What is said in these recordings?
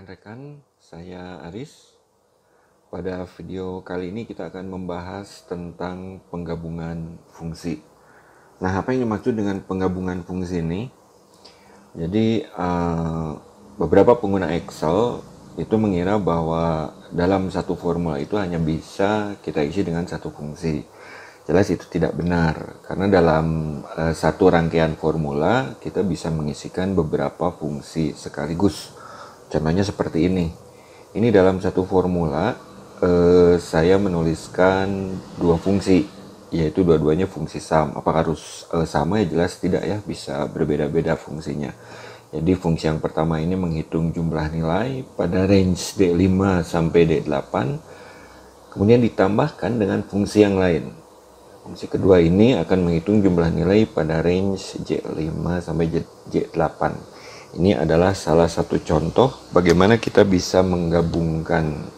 rekan-rekan, saya Aris. Pada video kali ini kita akan membahas tentang penggabungan fungsi. Nah, apa yang dimaksud dengan penggabungan fungsi ini? Jadi, beberapa pengguna Excel itu mengira bahwa dalam satu formula itu hanya bisa kita isi dengan satu fungsi. Jelas itu tidak benar, karena dalam satu rangkaian formula kita bisa mengisikan beberapa fungsi sekaligus. Contohnya seperti ini. Ini dalam satu formula saya menuliskan dua fungsi, yaitu dua-duanya fungsi sum. Apakah harus sama? Ya jelas tidak ya, bisa berbeda-beda fungsinya. Jadi fungsi yang pertama ini menghitung jumlah nilai pada range D5 sampai D8, kemudian ditambahkan dengan fungsi yang lain. Fungsi kedua ini akan menghitung jumlah nilai pada range J5 sampai J8. Ini adalah salah satu contoh bagaimana kita bisa menggabungkan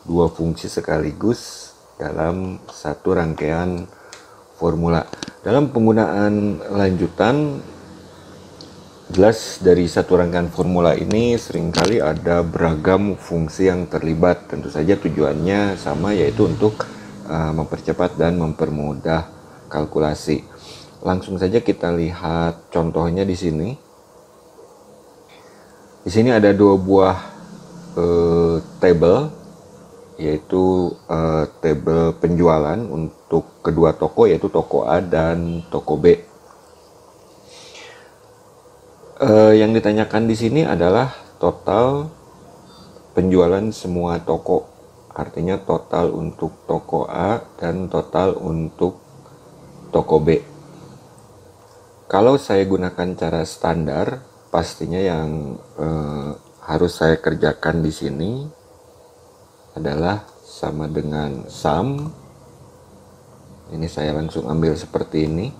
dua fungsi sekaligus dalam satu rangkaian formula. Dalam penggunaan lanjutan, jelas dari satu rangkaian formula ini seringkali ada beragam fungsi yang terlibat. Tentu saja tujuannya sama, yaitu untuk mempercepat dan mempermudah kalkulasi. Langsung saja kita lihat contohnya di sini. Di sini ada dua buah tabel, yaitu tabel penjualan untuk kedua toko, yaitu toko A dan toko B. Yang ditanyakan di sini adalah total penjualan semua toko, artinya total untuk toko A dan total untuk toko B. Kalau saya gunakan cara standar, pastinya yang harus saya kerjakan di sini adalah sama dengan sum. Ini saya langsung ambil seperti ini.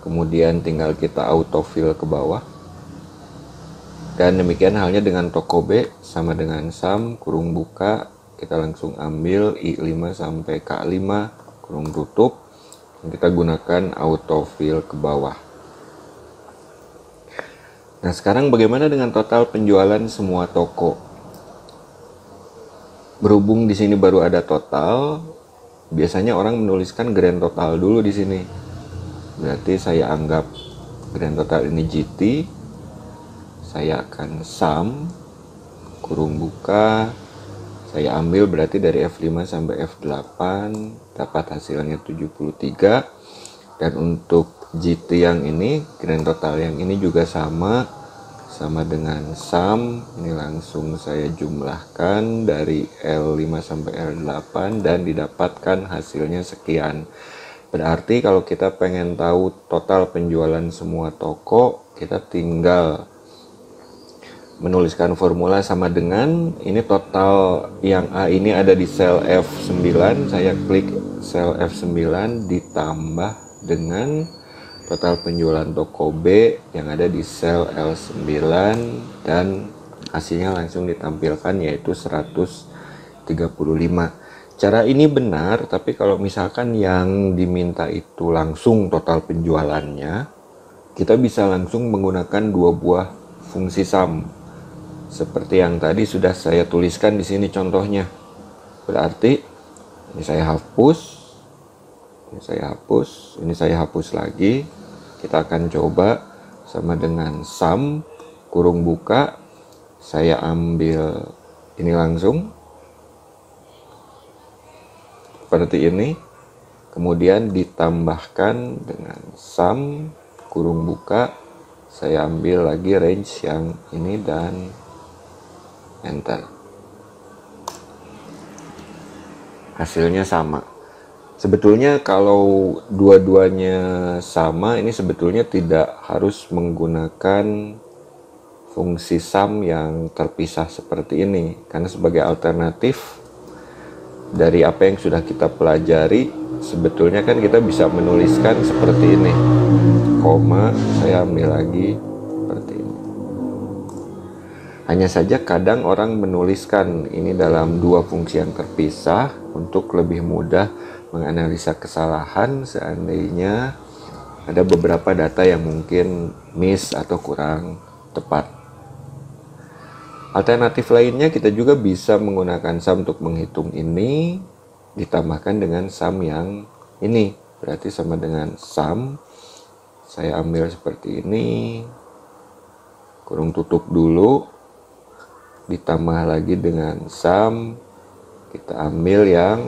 Kemudian tinggal kita autofill ke bawah. Dan demikian halnya dengan toko B, sama dengan sum kurung buka, kita langsung ambil I5 sampai K5 kurung tutup. Kita gunakan autofill ke bawah. Nah, sekarang bagaimana dengan total penjualan semua toko? Berhubung di sini baru ada total, biasanya orang menuliskan grand total dulu di sini. Berarti saya anggap grand total ini GT. Saya akan sum kurung buka. Saya ambil berarti dari F5 sampai F8 dapat hasilnya 73. Dan untuk GT yang ini, grand total yang ini juga sama dengan sum. Ini langsung saya jumlahkan dari L5 sampai L8 dan didapatkan hasilnya sekian. Berarti kalau kita pengen tahu total penjualan semua toko, kita tinggal menuliskan formula sama dengan ini total yang A ini ada di sel F9. Saya klik sel F9 ditambah dengan total penjualan toko B yang ada di sel L9 dan hasilnya langsung ditampilkan, yaitu 135. Cara ini benar, tapi kalau misalkan yang diminta itu langsung total penjualannya, kita bisa langsung menggunakan dua buah fungsi sum. Seperti yang tadi sudah saya tuliskan di sini contohnya. Berarti ini saya hapus. Ini saya hapus lagi. Kita akan coba sama dengan sum kurung buka. Saya ambil ini langsung seperti ini. Kemudian ditambahkan dengan sum kurung buka. Saya ambil lagi range yang ini dan enter. Hasilnya sama. Sebetulnya kalau dua-duanya sama, ini sebetulnya tidak harus menggunakan fungsi sum yang terpisah seperti ini. Karena sebagai alternatif dari apa yang sudah kita pelajari, sebetulnya kan kita bisa menuliskan seperti ini. Koma, saya ambil lagi seperti ini. Hanya saja kadang orang menuliskan ini dalam dua fungsi yang terpisah untuk lebih mudah menganalisa kesalahan seandainya ada beberapa data yang mungkin miss atau kurang tepat. Alternatif lainnya kita juga bisa menggunakan sum untuk menghitung ini ditambahkan dengan sum yang ini. Berarti sama dengan sum, saya ambil seperti ini, kurung tutup dulu, ditambah lagi dengan sum, kita ambil yang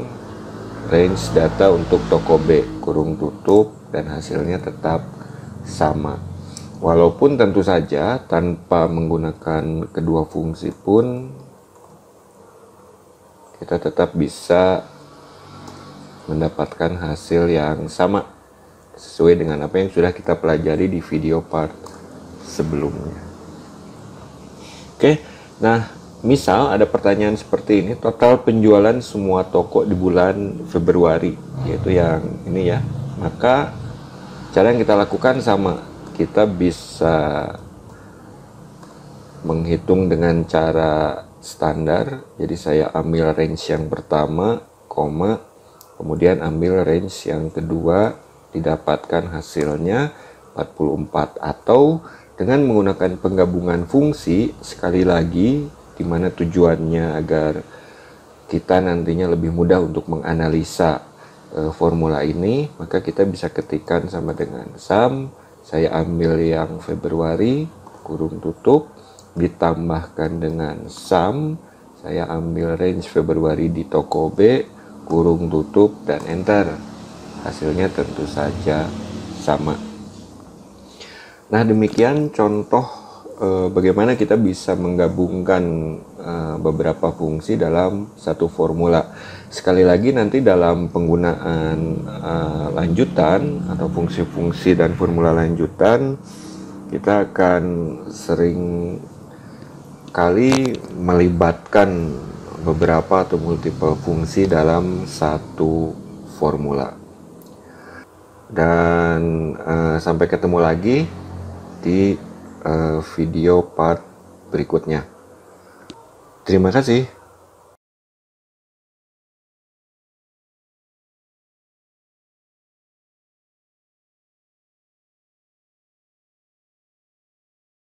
range data untuk toko B, kurung tutup, dan hasilnya tetap sama. Walaupun tentu saja tanpa menggunakan kedua fungsi pun kita tetap bisa mendapatkan hasil yang sama sesuai dengan apa yang sudah kita pelajari di video part sebelumnya. Oke, nah misal ada pertanyaan seperti ini, total penjualan semua toko di bulan Februari, yaitu yang ini ya. Maka cara yang kita lakukan sama, kita bisa menghitung dengan cara standar. Jadi saya ambil range yang pertama, koma, kemudian ambil range yang kedua, didapatkan hasilnya 44, atau dengan menggunakan penggabungan fungsi, sekali lagi di mana tujuannya agar kita nantinya lebih mudah untuk menganalisa formula ini, maka kita bisa ketikkan sama dengan sum, saya ambil yang Februari, kurung tutup, ditambahkan dengan sum, saya ambil range Februari di toko B, kurung tutup, dan enter. Hasilnya tentu saja sama. Nah, demikian contoh bagaimana kita bisa menggabungkan beberapa fungsi dalam satu formula. Sekali lagi nanti dalam penggunaan lanjutan atau fungsi-fungsi dan formula lanjutan, kita akan sering kali melibatkan beberapa atau multiple fungsi dalam satu formula. Dan sampai ketemu lagi di video part berikutnya. Terima kasih.